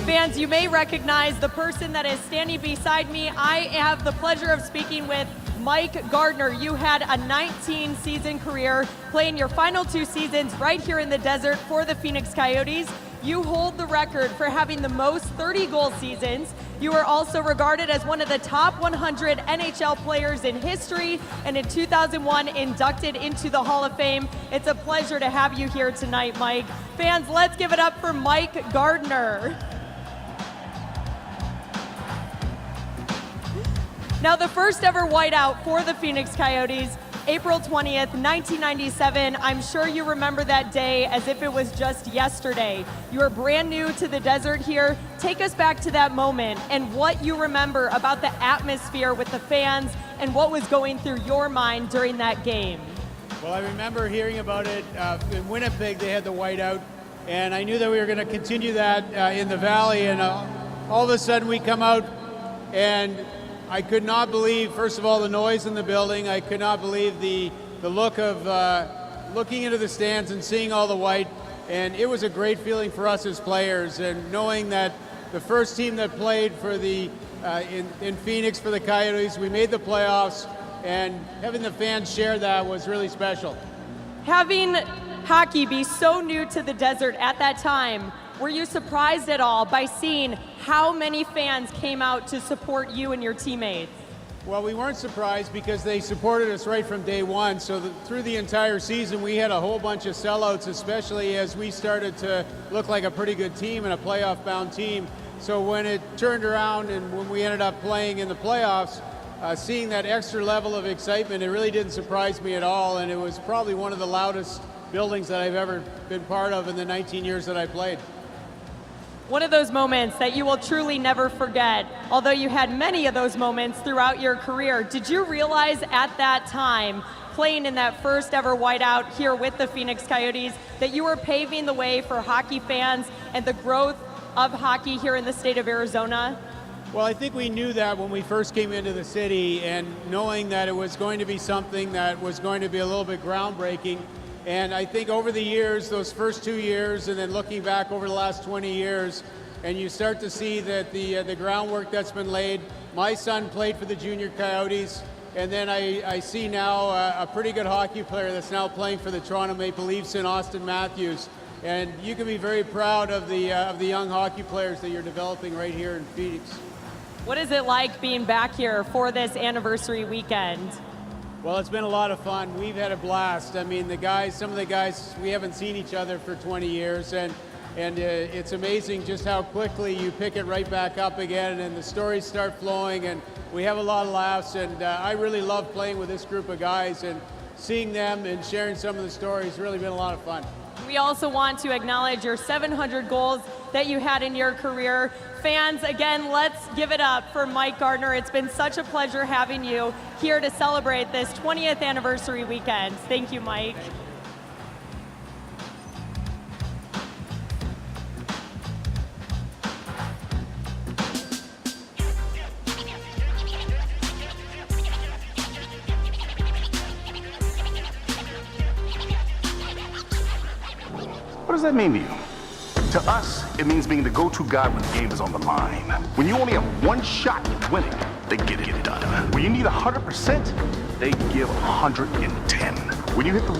Fans, you may recognize the person that is standing beside me. I have the pleasure of speaking with Mike Gartner. You had a 19-season career playing your final 2 seasons right here in the desert for the Phoenix Coyotes. You hold the record for having the most 30-goal seasons. You are also regarded as one of the top 100 NHL players in history, and in 2001 inducted into the Hall of Fame. It's a pleasure to have you here tonight, Mike. Fans, let's give it up for Mike Gartner. Now, the first ever whiteout for the Phoenix Coyotes, April 20th, 1997. I'm sure you remember that day as if it was just yesterday. You are brand new to the desert here. Take us back to that moment and what you remember about the atmosphere with the fans and what was going through your mind during that game. Well, I remember hearing about it in Winnipeg. They had the whiteout, and I knew that we were going to continue that in the Valley, and all of a sudden we come out, and I could not believe, first of all, the noise in the building. I could not believe the look of looking into the stands and seeing all the white. And it was a great feeling for us as players, and knowing that the first team that played for the in Phoenix for the Coyotes, we made the playoffs, and having the fans share that was really special. Having hockey be so new to the desert at that time, were you surprised at all by seeing how many fans came out to support you and your teammates? Well, we weren't surprised because they supported us right from day one. So through the entire season, we had a whole bunch of sellouts, especially as we started to look like a pretty good team and a playoff-bound team. So when it turned around and when we ended up playing in the playoffs, seeing that extra level of excitement, it really didn't surprise me at all. And it was probably one of the loudest buildings that I've ever been part of in the 19 years that I played. One of those moments that you will truly never forget, although you had many of those moments throughout your career. Did you realize at that time, playing in that first ever whiteout here with the Phoenix Coyotes, that you were paving the way for hockey fans and the growth of hockey here in the state of Arizona? Well, I think we knew that when we first came into the city, and knowing that it was going to be something that was going to be a little bit groundbreaking. And I think over the years, those first 2 years, and then looking back over the last 20 years, and you start to see that the groundwork that's been laid. My son played for the Junior Coyotes, and then I see now a pretty good hockey player that's now playing for the Toronto Maple Leafs in Austin Matthews. And you can be very proud of the young hockey players that you're developing right here in Phoenix. What is it like being back here for this anniversary weekend? Well, it's been a lot of fun. We've had a blast. I mean, some of the guys, we haven't seen each other for 20 years, and it's amazing just how quickly you pick it right back up again, and the stories start flowing, and we have a lot of laughs, and I really love playing with this group of guys, and seeing them and sharing some of the stories really been a lot of fun. We also want to acknowledge your 700 goals that you had in your career. Fans, again, let's give it up for Mike Gartner. It's been such a pleasure having you here to celebrate this 20th anniversary weekend. Thank you, Mike. What does that mean to you? To us, it means being the go-to guy when the game is on the line. When you only have one shot at winning, they get it done. When you need 100%, they give 110. When you hit the